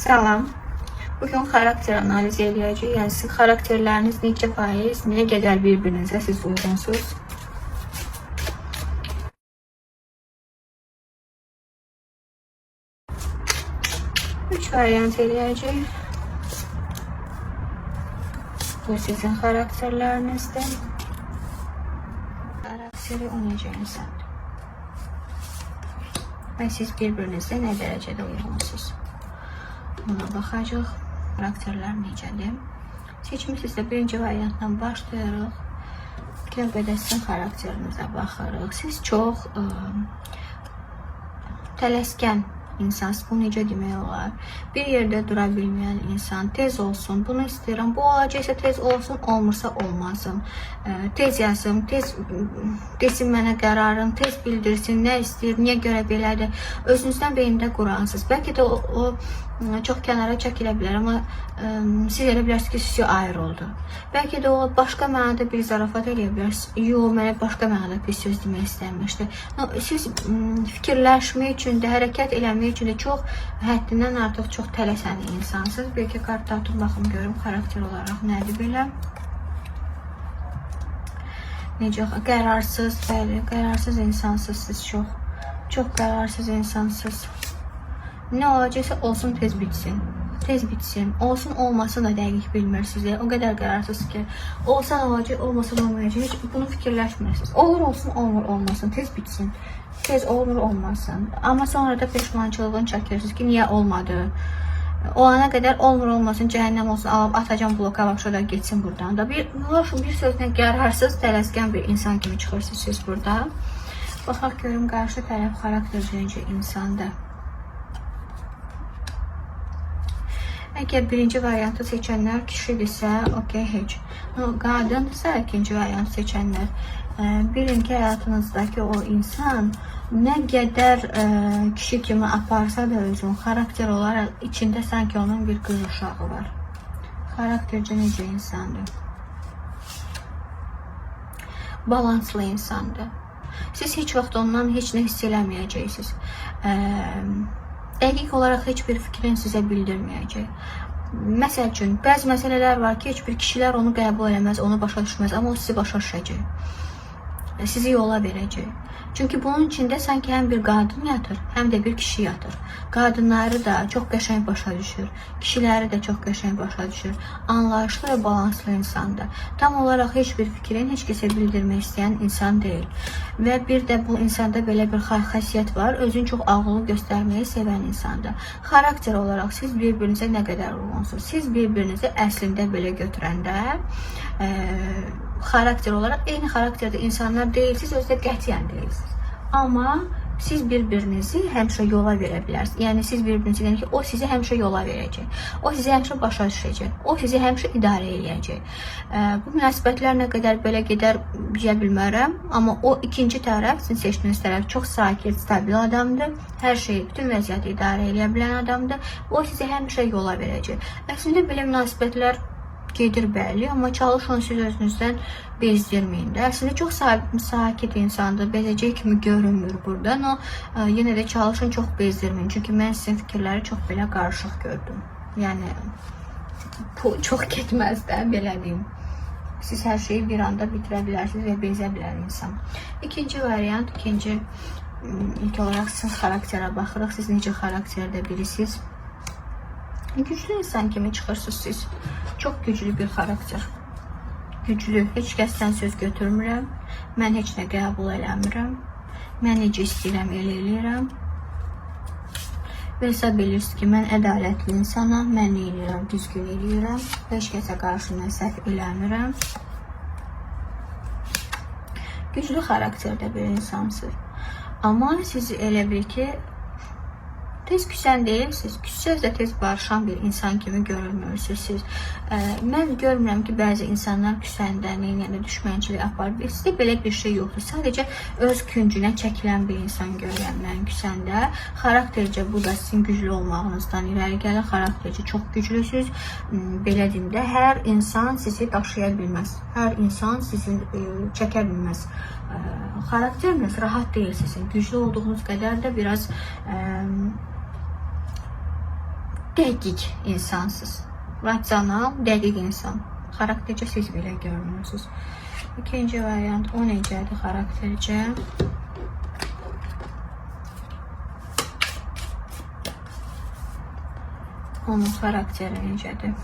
Salam. Bugün xarakter analizi eləyəcəyik. Yəni sizin xarakterləriniz neçə faiz, nə qədər bir-birinizə siz uyğunsuz? Üç variant eləyəcəyik. Bu sizin xarakterlərinizdir. Xarakteri o necə insandır? Və siz bir-birinizə nə dərəcədə uyğunsuz? Buna baxacaq. Xarakterlər necədir? Seçmişsinizsə birinci variantdan başlayırıq. Növbədə sizin xarakterinizə baxırıq. Siz çox tələskən insansınız. Bu necə demək olar? Bir yerdə dura bilməyən insan, tez olsun, bunu istəyirəm, bu olacaqsa tez olsun, olmursa olmasın. Tez yazım, tez desin mənə qərarın, tez bildirsin, nə istəyir, niyə görə belədir. Özünüzdən beynində quransınız. Bəlkə də o çox kənara çəkilə bilər, amma siz elə bilərsiniz ki, sizi ayrıldı. Bəlkə də o başqa mənada bir zarafat eləyə bilərsiniz. Yox, mənə başqa mənada bir söz demək istəmişdi. Siz fikirləşmək üçün də, hərəkət eləmək üçün də çox həddindən artıq çox tələsən insansınız. Bəlkə kartdatım baxım görüm, xarakter olaraq nədir belə. Necə qərarsız, bəli, qərarsız insansınız siz çox. Çox qərarsız insansınız. Nə olacaqsa olsun, tez bitsin. Tez bitsin. Olsun, olmasın da dəqiq bilmirsiniz. O qədər qərarsız ki, olsa olacaq, olmasa olmayacaq. Heç bunu fikirləşmirsiniz. Olur olsun, olmur olmasın. Tez bitsin. Tez olur olmasın. Amma sonra da peşmançılığını çəkirsiniz ki, niyə olmadı? O ana qədər olmur olmasın, cəhənnəm olsun, alıb atacam bloka, başa geçsin buradan da. Bir sözlə qərarsız, tələskən bir insan kimi çıxırsınız siz burada. Baxaq görüm, qarşı tərəf xarakter necə insandır. Əgər birinci variantı seçənlər kişidirsə, okey, heç. Qadınsa ikinci variantı seçənlər. Bilin ki, həyatınızdakı o insan nə qədər kişi kimi aparsa da özün, xarakter olaraq içində sanki onun bir qız uşağı var. Xaraktercə necə insandır? Balanslı insandır. Siz heç vaxt ondan heç nə hiss eləməyəcəksiniz. Dəqiq olaraq heç bir fikrin sizə bildirməyəcək. Məsəl üçün, bəzi məsələlər var ki, heç bir kişilər onu qəbul eləməz, onu başa düşməz, amma o sizi başa düşəcək. Sizi yola verəcək. Çünki bunun içində sanki həm bir qadın yatır, həm də bir kişi yatır. Qadınları da çox qəşəng başa düşür, kişiləri də çox qəşəng başa düşür. Anlayışlı və balanslı insandır. Tam olaraq heç bir fikrin heç kəsə bildirmək istəyən insan deyil. Və bir də bu insanda belə bir xasiyyət var, özünü çox ağıllı göstərməyi sevən insandır. Xarakter olaraq siz bir-birinizə nə qədər uyğunsunuz? Siz bir-birinizi əslində belə götürəndə xarakter olaraq eyni xarakterdə insanlar deyilsiniz, özdə qətiyyən deyilsiniz. Amma siz bir-birinizi həmişə yola verə bilərsiniz. Yəni siz bir-birinizi, yəni ki, o sizi həmişə yola verəcək. O sizi həmişə başa düşəcək. O sizi həmişə idarə edəcək. Bu münasibətlər nə qədər belə gedər deyə bilmərəm, amma o ikinci tərəf, sizin seçdiyiniz tərəf çox sakit, stabil adamdır. Hər şeyi, bütün vəziyyəti idarə edə bilən adamdır. O sizi həmişə yola verəcək. Əslində belə münasibətlər gedir bəli, amma çalışın siz özünüzdən bezdirməyin də. Əslində çox sakit insandır, bezəcək kimi görünmür buradan. Yenə də çalışın çox bezdirməyin. Çünki mən sizin fikirləri çox belə qarışıq gördüm. Yəni, bu çox getməz də, belə deyim. Siz hər şeyi bir anda bitirə bilərsiniz və bezə bilər insan. İkinci variant, ilk olaraq siz xarakterə baxırıq. Siz necə xarakterdə birisiniz? Güclü insan kimi çıxırsınız siz. Çox güclü bir xarakter. Güclü, heç kəsdən söz götürmürəm. Mən heç nə qəbul eləmirəm. Mən necə istəyirəm, elə eləyirəm. Və hesab bilirsiniz ki, mən ədalətli insanam. Mən nə eləyirəm, düzgün eləyirəm. Heç kəsə qarşı mən səhv eləmirəm. Güclü xarakterdə bir insansınız. Amma siz elə bil ki, tez küsən deyilsiniz, küssəz də tez barışan bir insan kimi görülmürsünüz. Mən görmürəm ki, bəzi insanlar küsəndə, neynəyəndə düşmənçilik aparır. Sizdə belə bir şey yoxdur. Sadəcə öz küncünə çəkilən bir insan görürəm mən küsəndə. Xaraktercə bu da sizin güclü olmağınızdan irəli gəlir. Xaraktercə çox güclüsünüz. Belə deyim də, hər insan sizi daşıya bilməz. Hər insan sizi çəkə bilməz. Xarakteriniz rahat deyil sizin. Güclü olduğunuz qədər də biraz dəqiq insansınız. Rasional, dəqiq insan. Xaraktercə siz belə görünürsünüz. İkinci variant, o necədir xaraktercə? Onun xarakteri necədir?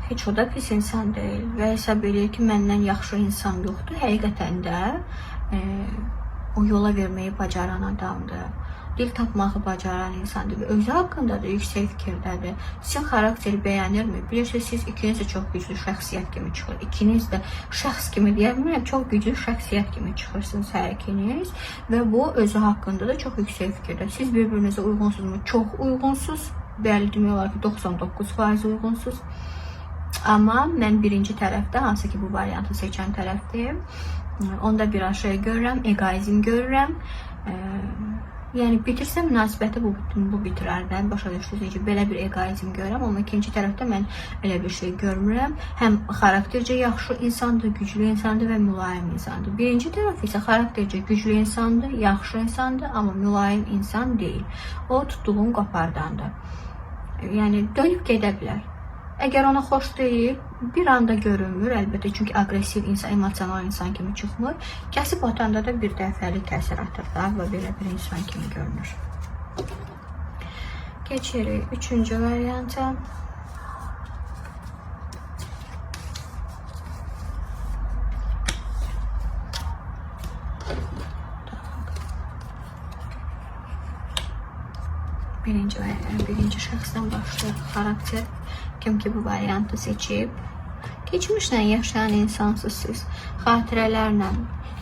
Heç o da pis insan deyil və hesab edir ki, məndən yaxşı insan yoxdur. Həqiqətən də o yola verməyi bacaran adamdır. Dil tapmağı bacaran insandır və özü haqqında da yüksək fikirdədir. Sizin xarakteri bəyənirmi? Bilirsiniz, siz ikiniz də çox güclü şəxsiyyət kimi çıxır. İkiniz də şəxs kimi deyə bilmirəm, çox güclü şəxsiyyət kimi çıxırsınız hər ikiniz və bu özü haqqında da çox yüksək fikirdə. Siz bir-birinizə uyğunsunuzmu? Çox uyğunsuz. Bəli, demək olar ki, 99% uyğunsuz. Amma mən birinci tərəfdə, hansı ki bu variantı seçən tərəfdəyim, onda biraz şey görürəm, egoizm görürəm. Yəni bitirsə münasibəti bu bitirərdən, başa düşdünüz ki, belə bir egoizm görürəm, amma ikinci tərəfdə mən elə bir şey görmürəm. Həm xaraktercə yaxşı insandır, güclü insandır və mülayim insandır. Birinci tərəf isə xaraktercə güclü insandır, yaxşı insandır, amma mülayim insan deyil. O tutduğun qapardandır. Yəni dönüb gedə bilər. Əgər ona xoş deyil, bir anda görünmür, əlbəttə, çünki aqressiv insan, emosional insan kimi çıxmır. Kəsib atanda da bir dəfəli təsir atır da və belə bir insan kimi görünür. Keçirik üçüncü varianta. Birinci şəxsdən başlayır xarakter. Kim ki bu variantı seçib. Keçmişlə yaşayan insansınız siz. Xatirələrlə.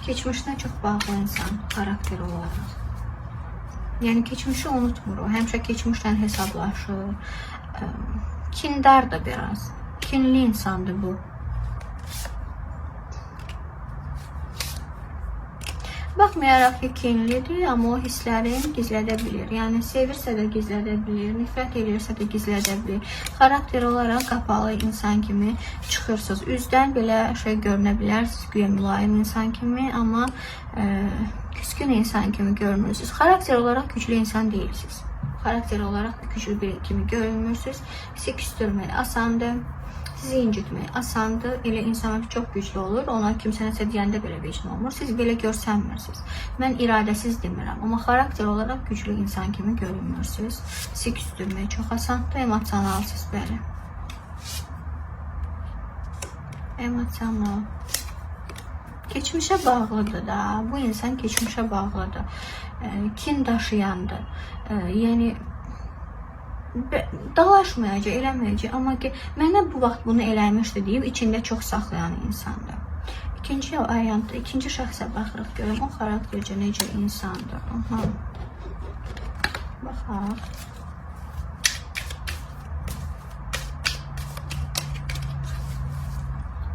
Keçmişlə çox bağlı insan xarakter olaraq. Yəni keçmişi unutmur o. Həmişə keçmişlə hesablaşır. Kindar da biraz. Kinli insandır bu. Baxmayaraq ki, kinlidir, amma o hisslərini gizlədə bilir. Yəni, sevirsə də gizlədə bilir, nifrət edirsə də gizlədə bilir. Xarakter olaraq qapalı insan kimi çıxırsınız. Üzdən belə şey görünə bilərsiniz, güya mülayim insan kimi, amma küskün insan kimi görünürsünüz. Xarakter olaraq güclü insan deyilsiniz. Xarakter olaraq güclü bir kimi görünmürsünüz. Sizi küstürmək asandır. Sizi incitmək asandır. Elə insanlar çox güclü olur. Ona kimsə nəsə deyəndə belə vecin olmur. Siz belə görsənmirsiniz. Mən iradəsiz demirəm. Amma xarakter olaraq güclü insan kimi görünmürsünüz. Sizi küstürmək çox asandır. Emosionalsınız belə. Emosional. Keçmişə bağlıdır da. Bu insan keçmişə bağlıdır. Kin daşıyandır. Yəni dalaşmayacaq, eləməyəcək, amma ki, mənə bu vaxt bunu eləmişdi deyib, içində çox saxlayan insandır. İkinci variantda, ikinci şəxsə baxırıq, görəm, o xaraktercə necə insandır. Baxaq.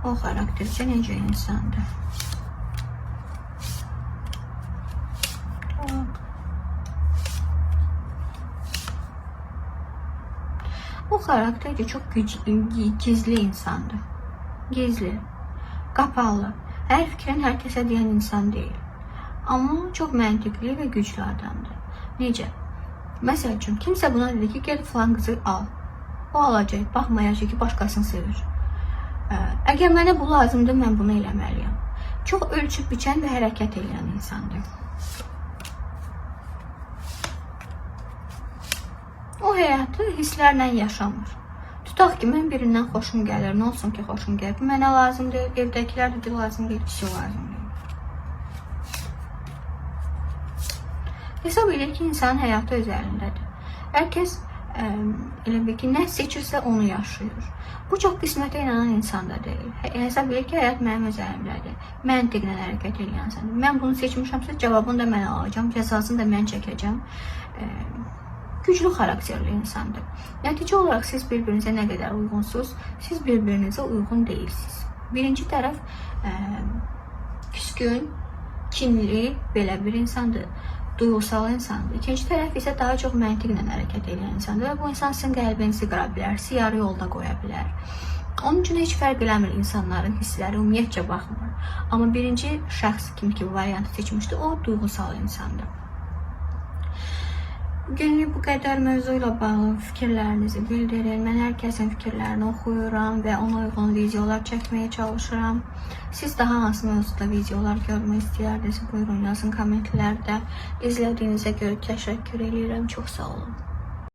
O xaraktercə necə insandır. O xaraktercə çox gizli insandır. Gizli, qapalı. Hər fikrin hər kəsə deyən insan deyil. Amma çox məntiqli və güclü adamdır. Necə? Məsəl üçün, kimsə buna dedi ki, gel falan qızı al. O alacaq, baxmayacaq ki, başqasını sevir. Əgər mənə bu lazımdır, mən bunu eləməliyəm. Çox ölçüb biçən və hərəkət edən insandır. O həyatı hisslərlə yaşamır. Tutaq ki, mən birindən xoşum gəlir, nə olsun ki, xoşum gəlir. Bu mənə lazım deyil, evdəkilər də lazım deyil, kişi lazım deyil. Hesab edir ki, insanın həyatı öz əlindədir. Hər kəs elə bir ki, nə seçirsə onu yaşayır. Bu çox qismətə inanan insan da deyil. Hesab edir ki, həyat mənim öz əlimdədir. Məntiqlə hərəkət edən insandır. Mən bunu seçmişəmsə, cavabını da mən alacağım, cəzasını da mən çəkəcəm. Güclü xarakterli insandır. Nəticə olaraq siz bir-birinizə nə qədər uyğunsuz, siz bir-birinizə uyğun deyilsiniz. Birinci tərəf küskün, kinli, belə bir insandır, duyğusal insandır. İkinci tərəf isə daha çox məntiqlə hərəkət edən insandır və bu insan sizin qəlbinizi qıra bilər, sizi yarı yolda qoya bilər. Onun üçün heç fərq eləmir insanların hissləri, ümumiyyətcə baxmır. Amma birinci şəxs kimi ki bu variantı seçmişdi, o duyğusal insandır. Günlük bu qədər mövzu ilə bağlı fikirlərinizi bildirin. Mən hər kəsin fikirlərini oxuyuram və ona uyğun videolar çəkməyə çalışıram. Siz daha hansı mövzuda videolar görmək istəyərdiniz? Buyurun yazın kommentlərdə. İzlədiyinizə görə təşəkkür edirəm. Çox sağ olun.